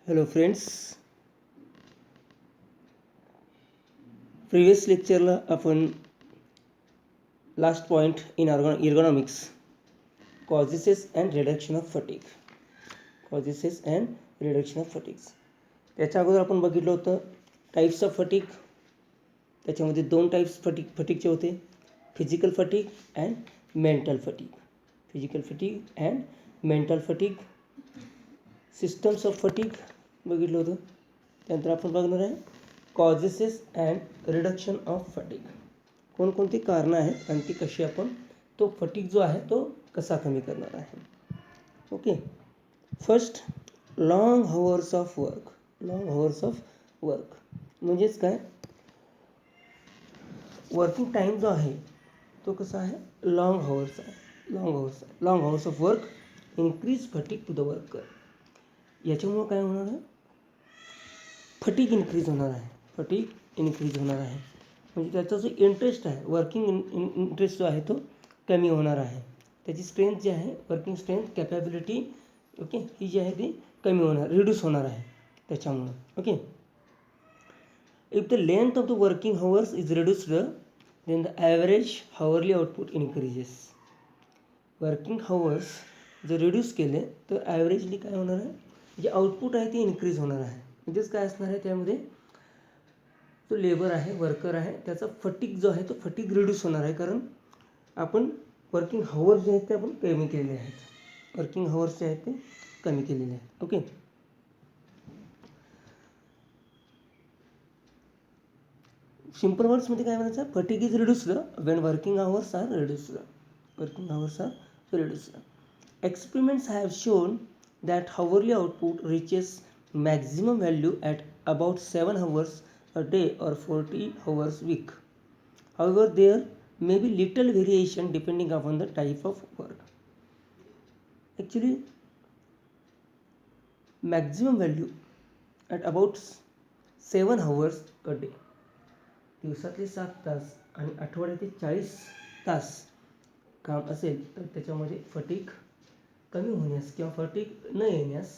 Hello friends, previous lectureला आपण last point in ergonomics causes and reduction of fatigue त्याच्या अगोदर आपण बघितलं होतं टाइप्स ऑफ फटीग. त्याच्यामध्ये दोन टाइप्स फटीगचे होते, physical fatigue and mental fatigue. Systems of fatigue बघितलं होतं. त्यानंतर आपण बघणार आहे कॉजेसेस अँड रिडक्शन ऑफ फटीग. कोणकोणती कारणं आहेत आणि ती कशी आपण तो फटीग जो आहे तो कसा कमी करणार आहे. Okay, first long hours of work. म्हणजेच काय, वर्किंग टाईम जो आहे तो कसा आहे, long hours of work increase fatigue to the worker. याच्यामुळं काय होणार आहे, फटीग इन्क्रीज होणार आहे. म्हणजे त्याचा जो इंटरेस्ट आहे, वर्किंग इंटरेस्ट जो आहे तो कमी होणार आहे. त्याची स्ट्रेंथ जी आहे, वर्किंग स्ट्रेंथ, कॅपॅबिलिटी, ओके, ही जी आहे ती कमी होणार, रिड्यूस होणार आहे त्याच्यामुळं. Okay, if the length of the working hours is reduced then the average hourly output increases. Working hours जर रिड्यूस केले तर ॲव्हरेजली काय होणार आहे, जे आउटपुट आहे ते इन्क्रीज होणार आहे. म्हणजेच काय असणार आहे, त्यामध्ये जो लेबर आहे, वर्कर आहे, त्याचा फटीग जो आहे तो फटीग रिड्यूस होणार आहे. कारण आपण वर्किंग हवर्स जे आहेत ते आपण कमी केलेले आहेत. ओके, सिंपल वर्ड्समध्ये काय म्हणायचं, fatigue is reduced when working hours are reduced. Experiments have shown that hourly output reaches maximum value at about 7 hours a day or 40 hours a week. However, there may be little variation depending upon the type of work. Actually, maximum value at about 7 hours a day. दिवसातले 7 तास आणि आठवड्याचे 40 तास काम असेल तर त्याच्यामध्ये fatigue कमी होण्यास किंवा फटीग न येण्यास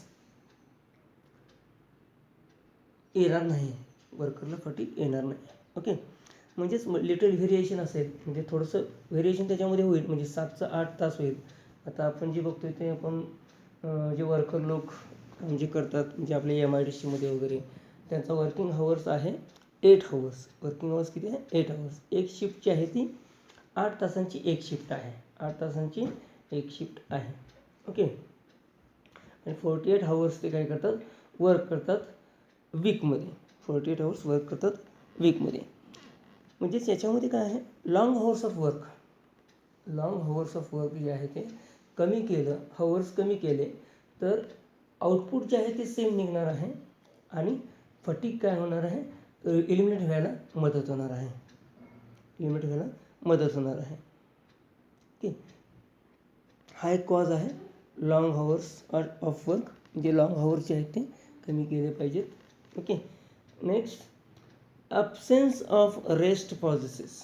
येणार नाही, वर्करला फटीग येणार नाही. ओके, म्हणजेच लिटल व्हेरिएशन असेल, म्हणजे थोडंसं व्हेरिएशन त्याच्यामध्ये होईल, म्हणजे 7 ते 8 तास होईल. आता आपण जे बघतोय ते आपण जे वर्कर लोक जे करतात, म्हणजे आपल्या MIDCमध्ये वगैरे, त्यांचा वर्किंग हवर्स आहे 8 हवर्स. वर्किंग हवर्स किती आहे, 8 हवर्स. एक शिफ्ट जी आहे ती 8 तासांची एक शिफ्ट आहे. ओके, आणि 48 हवर्स ते काय करतात, वर्क करतात वीकमध्ये. 48 हवर्स वर्क करतात वीकमध्ये. म्हणजेच याच्यामध्ये काय आहे, लॉंग हवर्स ऑफ वर्क जे आहे ते कमी केलं, हवर्स कमी केले तर आउटपुट जे आहे ते सेम निघणार आहे आणि फटीग काय होणार आहे, एलिमिनेट व्हायला मदत होणार आहे. ओके, हा एक कॉज आहे लॉंग हवर्स ऑफ वर्क. जे लॉंग हवर्स जे आहेत ते कमी केले पाहिजेत. Okay, next absence of rest pauses.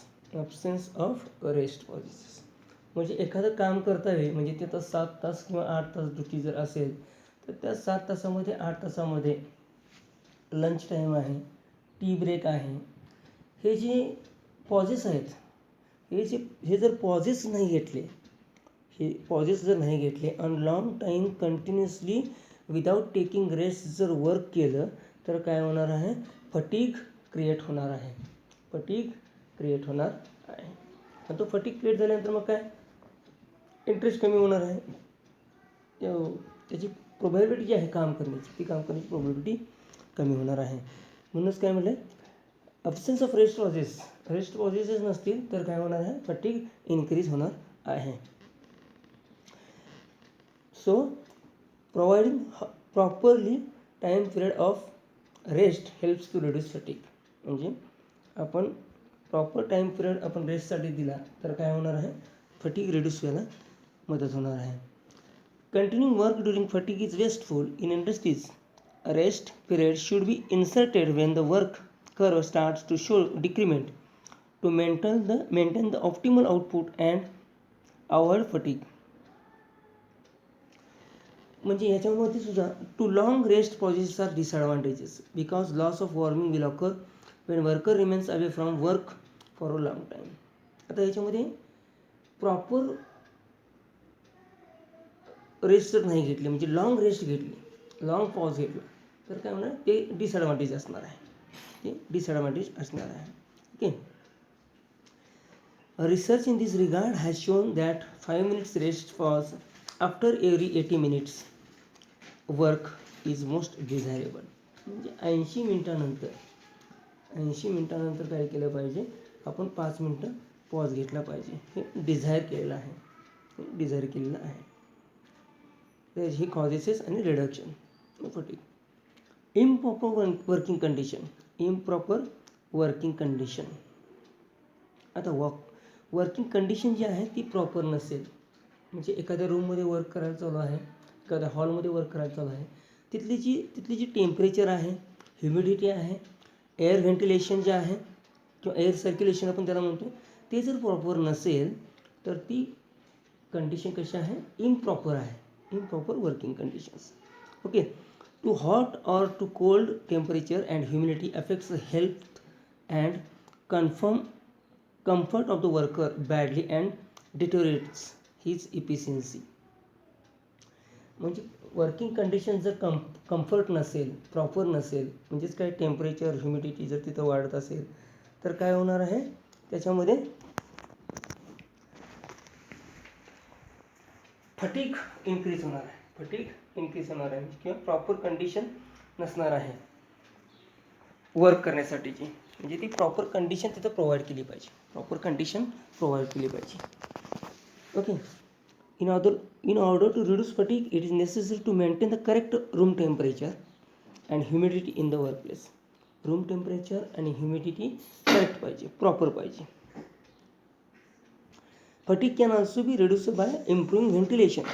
म्हणजे एखादं काम करता येईल, म्हणजे ते तर 7 तास किंवा 8 तास ड्युटी जर असेल तर त्या 7 तासामध्ये 8 तासामध्ये लंच टाईम आहे, टी ब्रेक आहे. हे जे पॉझेस आहेत, हे जर पॉझेस नाही घेतले आणि long time continuously without taking rest जर वर्क केलं तर काय होणार आहे, फटीग क्रिएट होणार आहे. आणि तो फटीग क्रिएट झाल्यानंतर मग काय, इंटरेस्ट कमी होणार आहे. त्याची प्रोबॅबिलिटी जी आहे काम करण्याची प्रोबॅबिलिटी कमी होणार आहे. म्हणूनच काय म्हटलं, ॲब्सेन्स ऑफ रेस्ट पॉझेसेस नसतील तर काय होणार आहे, फटीग इन्क्रीज होणार आहे. So providing properly time period of rest helps to reduce fatigue. म्हणजे आपण प्रॉपर टाईम पिरियड आपण रेस्टसाठी दिला तर काय होणार आहे, फटीग रिड्यूस व्हायला मदत होणार आहे. Continuing work during fatigue is wasteful in industries. Rest period should be inserted Wien the work curve starts to show decrement to maintain the optimal output and avoid fatigue. म्हणजे याच्यामध्ये सुद्धा too long rest pauses are disadvantages because loss of warming will occur when worker remains away from work for a long time. आता याच्यामध्ये proper rest जर नाही घेतली म्हणजे long rest घेतली, लॉंग पॉज घेतला, तर काय होणार, ते डिसएडवांटेज असणार आहे, ते डिसएडवांटेज असणार आहे. Okay. Research in this regard has shown that 5 minutes rest pause after every 80 minutes work is most desirable. म्हणजे 80 मिनिटानंतर काय केलं पाहिजे, आपण 5 मिनटं पॉज घेतला पाहिजे. हे डिझायर केलेलं आहे, तर हे कॉजेसेस आणि reduction fatigue. Improper working condition. आता वर्किंग कंडिशन जी आहे ती प्रॉपर नसेल, म्हणजे एखाद्या रूममध्ये वर्क करायला चालू आहे, एखाद्या हॉलमध्ये वर्क करायला चालू आहे, तिथली जी टेम्परेचर आहे, ह्युमिडिटी आहे, एअर व्हेंटिलेशन जे आहे किंवा एअर सर्क्युलेशन आपण त्याला म्हणतो, ते जर प्रॉपर नसेल तर ती कंडिशन कशी आहे, इम्प्रॉपर आहे, improper working conditions. Okay. Too hot और too cold temperature and humidity affects health and comfort of the worker badly and deteriorates his efficiency. म्हणजे वर्किंग कंडिशन जर कम्फर्ट नसेल, प्रॉपर नसेल, म्हणजेच काय टेम्परेचर ह्युमिडिटी जर तिथं वाढत असेल तर काय होणार आहे, त्याच्यामध्ये फटीग इन्क्रीज होणार आहे, किंवा प्रॉपर कंडिशन नसणार आहे वर्क करण्यासाठीची. म्हणजे ती प्रॉपर कंडिशन तिथं प्रोव्हाइड केली पाहिजे, okay. In order to reduce fatigue, it is necessary to maintain the correct room temperature and humidity in the workplace. Room temperature and humidity correct पाहिजे, proper पाहिजे. Fatigue can also be reduced by improving ventilation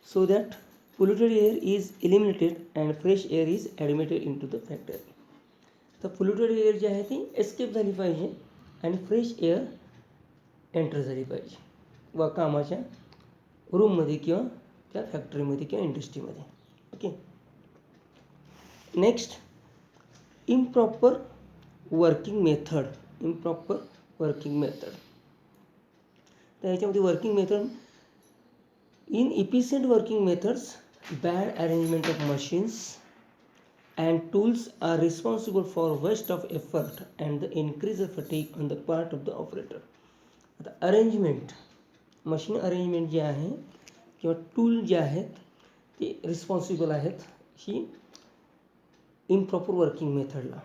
so that polluted air is eliminated and fresh air is admitted into the factory. तर polluted air जी आहे ती escape झाली पाहिजे आणि fresh air enter झाली पाहिजे व कामाच्या रूममध्ये किंवा त्या फॅक्टरीमध्ये किंवा इंडस्ट्रीमध्ये. Okay. Next, improper working method. तर याच्यामध्ये working method, inefficient working methods, bad arrangement of machines and tools are responsible for waste of effort and the increase of fatigue on the part of the operator. आता arrangement, machine arrangement जे आहे किंवा tool जे आहेत ते responsible आहेत ही improper working मेथडला.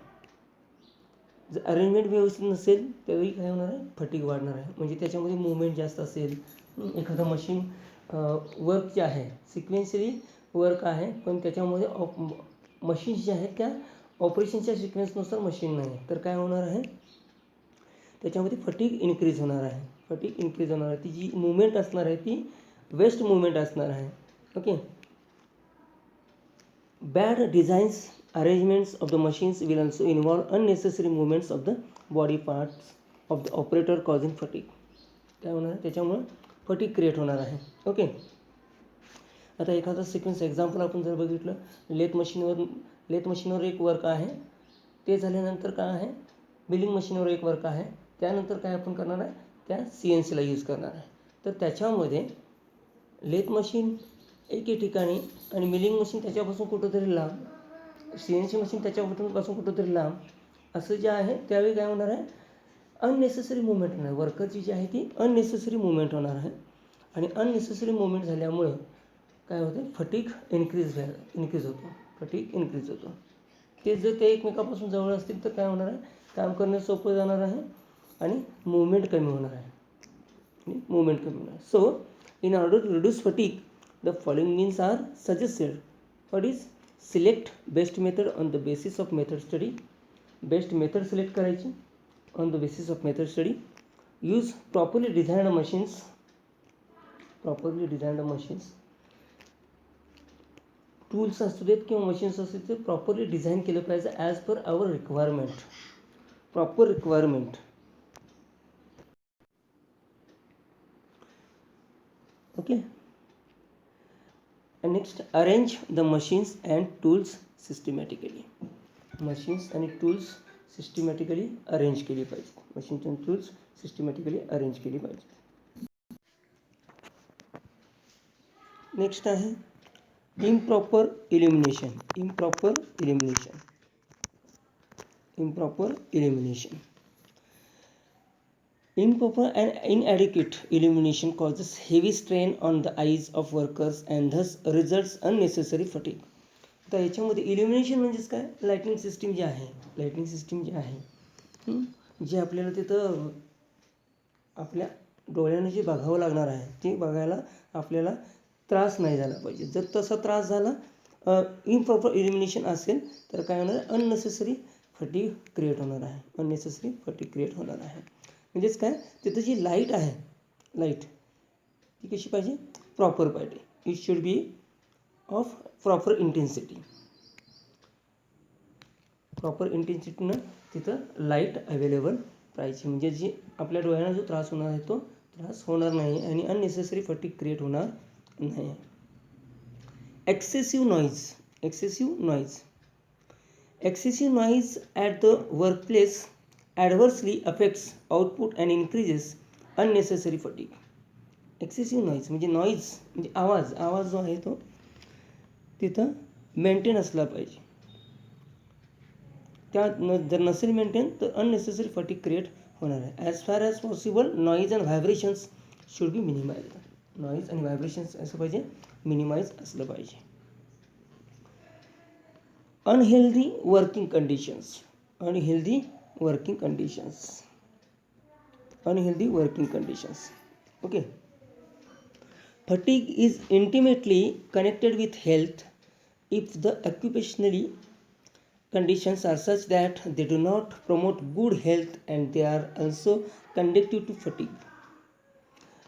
जर arrangement व्यवस्थित नसेल त्यावेळी काय होणार आहे, फटीग वाढणार आहे. म्हणजे त्याच्यामध्ये मुवमेंट जास्त असेल, एखादं मशीन वर्क जे आहे सिक्वेन्शियली वर्क आहे, पण त्याच्यामध्ये मशीन्स ज्या आहेत त्या ऑपरेशनच्या सिक्वेन्सनुसार मशीन नाही, तर काय होणार आहे, त्याच्यामध्ये फटीग इन्क्रीज होणार आहे. ती जी मुवमेंट असणार आहे ती वेस्ट मुवमेंट असणार आहे. Okay. Bad designs arrangements of the machines will also involve unnecessary movements of the body parts of the operator causing fatigue. काय होणार आहे, त्याच्यामुळे फटीग क्रिएट होणार आहे. ओके. आता एखादा सिक्वेन्स एक्झाम्पल आपण जर बघितलं, लेथ मशीनवर एक वर्क आहे, ते झाल्यानंतर काय आहे, मिलिंग मशीनवर एक वर्क आहे, त्यानंतर काय आपण करणार आहे, त्या CNCला यूज करणार आहे. तर त्याच्यामध्ये लेथ मशीन एके ठिकाणी आणि मिलिंग मशीन त्याच्यापासून कुठंतरी लांब, CNC मशीन त्याच्यापासून कुठंतरी लांब असं जे आहे, त्यावेळी काय होणार आहे, अननेसेसरी मुवमेंट होणार, वर्करची जी आहे ती अननेसेसरी मुवमेंट होणार आहे. आणि अननेसेसरी मुवमेंट झाल्यामुळं काय होतं, फटीग इन्क्रीज होतो. ते जर ते एकमेकापासून जवळ असतील तर काय होणार आहे, काम करणे सोपं जाणार आहे आणि मुवमेंट कमी होणार आहे. So in order to reduce fatigue the following means are suggested. What is, select best method on the basis of method study. Best method select करायची on the basis of method study. Use properly designed machines. Tools असू देत किंवा machines असू देत, ते properly design केलं पाहिजे as per hour requirement, proper requirement. Okay. And next, arrange the machines and tools systematically. Machines आणि टूल्स सिस्टमॅटिकली अरेंज केली पाहिजे. मशीन्स आणि टूल्स सिस्टमॅटिकली अरेंज केली पाहिजे. नेक्स्ट आहे improper illumination. Improper illumination. Improper illumination. Improper and inadequate illumination causes heavy strain on the eyes of workers and thus results unnecessary fatigue. तर याच्यामध्ये इल्युमिनेशन म्हणजेच काय, लाईटिंग सिस्टीम जी आहे, लाईटिंग सिस्टीम जी आहे जे आपल्याला तिथं आपल्या डोळ्याने जे बघावं लागणार आहे ते बघायला आपल्याला त्रास नाही झाला पाहिजे. जर तसा त्रास झाला, इम्प्रॉपर इल्युमिनेशन असेल तर काय होणार, अननेसेसरी फटीग क्रिएट होणार आहे. अननेसेसरी फटीग क्रिएट होणार आहे. म्हणजेच काय, तिथं जी लाईट आहे, लाईट ती कशी पाहिजे, प्रॉपर पाहिजे. It should be of proper intensity. Proper इंटेन्सिटीनं तिथं लाईट अवेलेबल पाहिजे. म्हणजे जी आपल्या डोळ्यांना जो त्रास होणार आहे तो त्रास होणार नाही आणि अननेसेसरी फटीग क्रिएट होणार नाही. Excessive noise. Excessive noise. Excessive noise at the workplace adversely affects output and increases unnecessary fatigue. Excessive noise म्हणजे नॉईज म्हणजे आवाज. आवाज जो आहे तो तिथं मेंटेन असला पाहिजे. त्या जर नसेल मेंटेन तर अननेसेसरी फटीग क्रिएट होणार आहे. As far as possible noise and vibrations should be minimise. Noise आणि व्हायब्रेशन्स असं पाहिजे, मिनिमाइज असलं पाहिजे. Unhealthy working conditions. Unhealthy working conditions. Unhealthy working conditions. Okay. Fatigue is intimately connected with health if the occupationally conditions are such that they do not promote good health and they are also conducive to fatigue.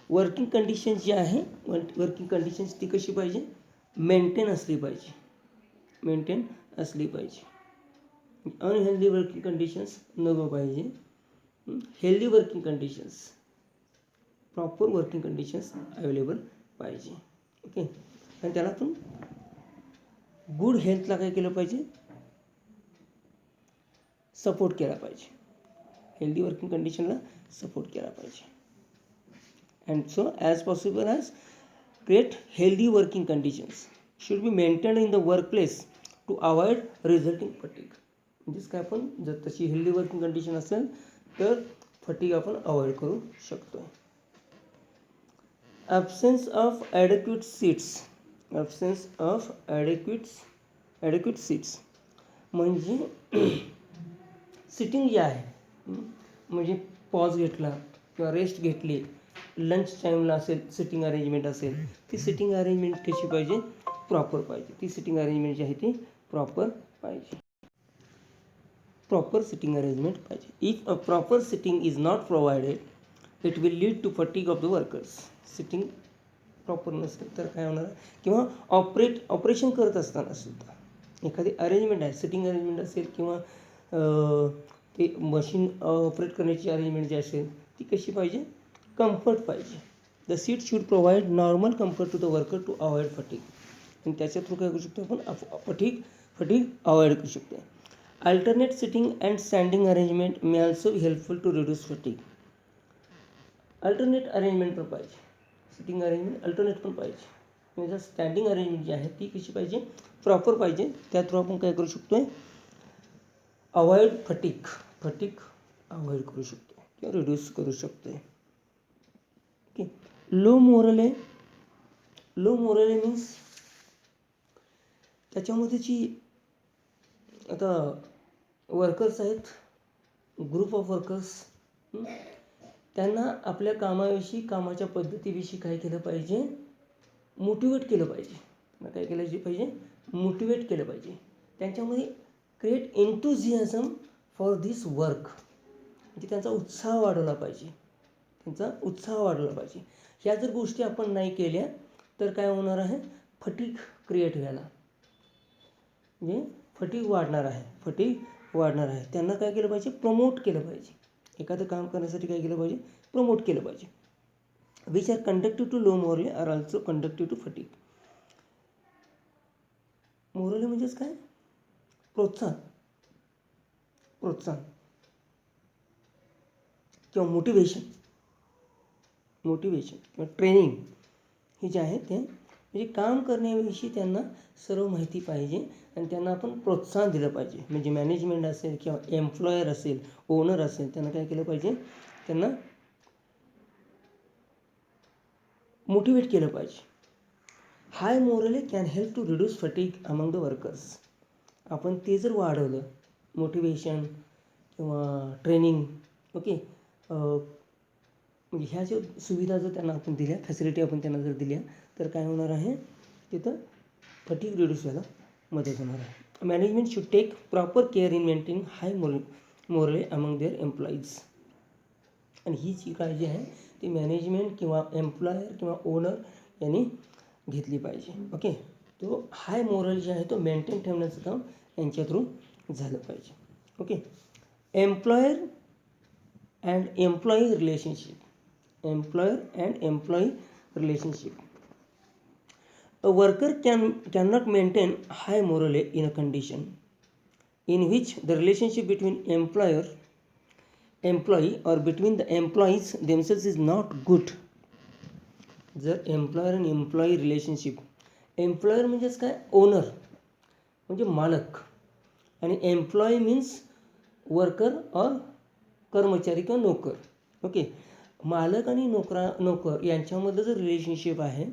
Working conditions जी आहे, working conditions ती कशी पाहिजे, maintain असली पाहिजे. Maintain असली पाहिजे. Unhealthy working conditions नको पाहिजे. Healthy working conditions, proper working conditions available पाहिजे. ओके. आणि त्याला पण गुड हेल्थला काय केलं पाहिजे, सपोर्ट केला पाहिजे. हेल्दी वर्किंग कंडिशनला सपोर्ट केला पाहिजे. And so as possible as create healthy working conditions should be maintained in the workplace to avoid resulting fatigue. म्हणजेच काय, आपण जर तशी हेल्दी वर्किंग कंडिशन असेल तर फटीग आपण अवॉइड करू शकतो. Absence of adequate seats. Absence of adequate seats म्हणजे सिटिंग जी आहे, म्हणजे पॉज घेतला किंवा रेस्ट घेतली, लंच टाईमला असेल सिटिंग अरेंजमेंट असेल, ती सिटिंग अरेंजमेंट कशी पाहिजे, प्रॉपर पाहिजे. ती सिटिंग अरेंजमेंट जी आहे ती प्रॉपर पाहिजे. प्रॉपर सिटिंग अरेंजमेंट पाहिजे. If a proper sitting is not provided it will lead to fatigue of the workers. Sitting proper नसेल तर काय होणार, किंवा ऑपरेशन करत असताना सुद्धा एखादी अरेंजमेंट आहे, सिटिंग अरेंजमेंट असेल किंवा ते मशीन ऑपरेट करण्याची अरेंजमेंट जी असेल ती कशी पाहिजे, कम्फर्ट पाहिजे. The seat should provide normal comfort to the worker to avoid fatigue. आणि त्याच्या थ्रू काय करू शकतो आपण, फटीग अवॉइड करू शकतो. Alternate sitting and standing arrangement may also be helpful to reduce fatigue. Alternate arrangement पण पाहिजे, सिटिंग अरेंजमेंट अल्टरनेट पण पाहिजे. म्हणजे स्टँडिंग अरेंजमेंट जी आहे ती कशी पाहिजे, प्रॉपर पाहिजे. त्या थ्रू आपण काय करू शकतो, अवॉइड फटीग अवॉइड करू शकतो किंवा रिड्यूस करू शकतो. ओके. लो मोरले मीन्स त्याच्यामध्ये जी आता वर्कर्स आहेत, ग्रुप ऑफ वर्कर्स, त्यांना आपल्या कामाविषयी, कामाच्या पद्धतीविषयी काय केलं पाहिजे, मोटिवेट केलं पाहिजे. काय केलं पाहिजे, मोटिवेट केलं पाहिजे. त्यांच्यामध्ये क्रिएट एन्थुझियाझम फॉर दिस वर्क, म्हणजे त्यांचा उत्साह वाढवला पाहिजे. ह्या जर गोष्टी आपण नाही केल्या तर काय होणार आहे, फटीग क्रिएट व्हायला, म्हणजे फटीग वाढणार आहे. त्यांना काय केलं पाहिजे, प्रमोट केलं पाहिजे. एखादं काम करण्यासाठी काय केलं पाहिजे, प्रमोट केलं पाहिजे. Which are conductive to low morale are also conductive to fatigue. Morale म्हणजेच काय? प्रोत्साहन प्रोत्साहन किंवा मोटिवेशन किंवा ट्रेनिंग हे जे आहे ते म्हणजे काम करण्याविषयी त्यांना सर्व माहिती पाहिजे आणि त्यांना आपण प्रोत्साहन दिलं पाहिजे. म्हणजे मॅनेजमेंट असेल किंवा एम्प्लॉयर असेल, ओनर असेल, त्यांना काय केलं पाहिजे? त्यांना मोटिवेट केलं पाहिजे. High morale can help to reduce fatigue among the workers. आपण ते जर वाढवलं, मोटिवेशन किंवा ट्रेनिंग, ओके, म्हणजे ह्या ज्या सुविधा जर त्यांना आपण दिल्या, फॅसिलिटी आपण त्यांना जर दिल्या, तर काय होणार आहे? तिथं फटीग रिड्यूस व्हायला मदत होणार आहे. Management should take proper care in maintain high morale among their employees. आणि ही जी काळजी आहे ती मॅनेजमेंट किंवा एम्प्लॉयर किंवा ओनर यांनी घेतली पाहिजे. ओके, तो हाय मोरल जे आहे तो मेंटेन ठेवण्याचं काम यांच्या थ्रू झालं पाहिजे. Okay, employer and employee relationship. A worker cannot maintain high morale in a condition in which the relationship between employee or between the employees themselves is not good. जर employer आणि employee relationship, employer म्हणजेच काय? Owner म्हणजे मालक, आणि employee means worker और कर्मचारी किंवा नोकर. ओके, मालक आणि नोकर यांच्यामधलं जर रिलेशनशिप आहे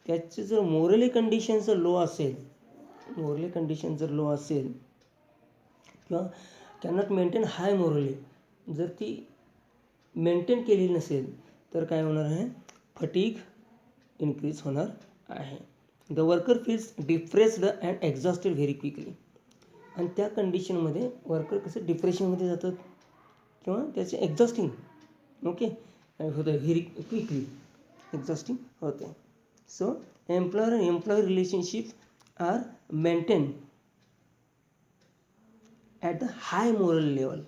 त्याचे जर मोरली कंडिशन जर लो असेल किंवा कॅनॉट मेंटेन हाय मोरली, जर ती मेंटेन केलेली नसेल तर काय होणार आहे? फटीग इन्क्रीज होणार आहे. The worker feels depressed and exhausted very quickly. आणि त्या कंडिशनमध्ये वर्कर कसं डिप्रेशनमध्ये जातात किंवा त्याचे एक्झॉस्टिंग, ओके, होतं व्हेरी क्विकली एक्झॉस्टिंग होते. So employer and employee relationship are maintained at the high moral level.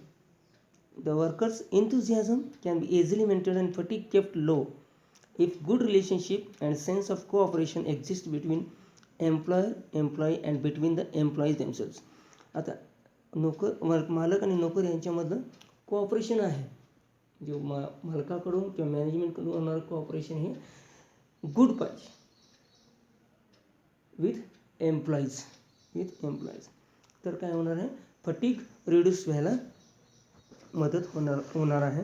The workers' enthusiasm can be easily maintained and fatigue kept low if good relationship and sense of cooperation exist between employer, employee and between the employees themselves. आता मालक आणि नोकर यांच्यामधलं cooperation आहे, जो मालकाकडून किंवा मॅनेजमेंटकडून होणारं cooperation हे गुड पाहिजे विथ एम्प्लॉईज. तर काय होणार आहे? फटीग रिड्यूस व्हायला मदत होणार आहे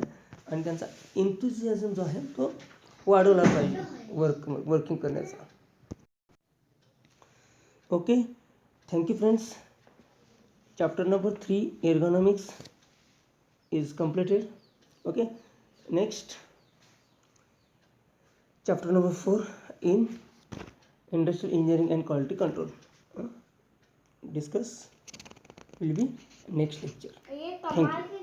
आणि त्यांचा एन्थुसियाझम जो आहे तो वाढवला पाहिजे वर्किंग करण्याचा. Okay, thank you friends. Chapter number 3 ergonomics is completed. Okay, next chapter number 4 in industrial engineering and quality control discuss will be next lecture. Thank you.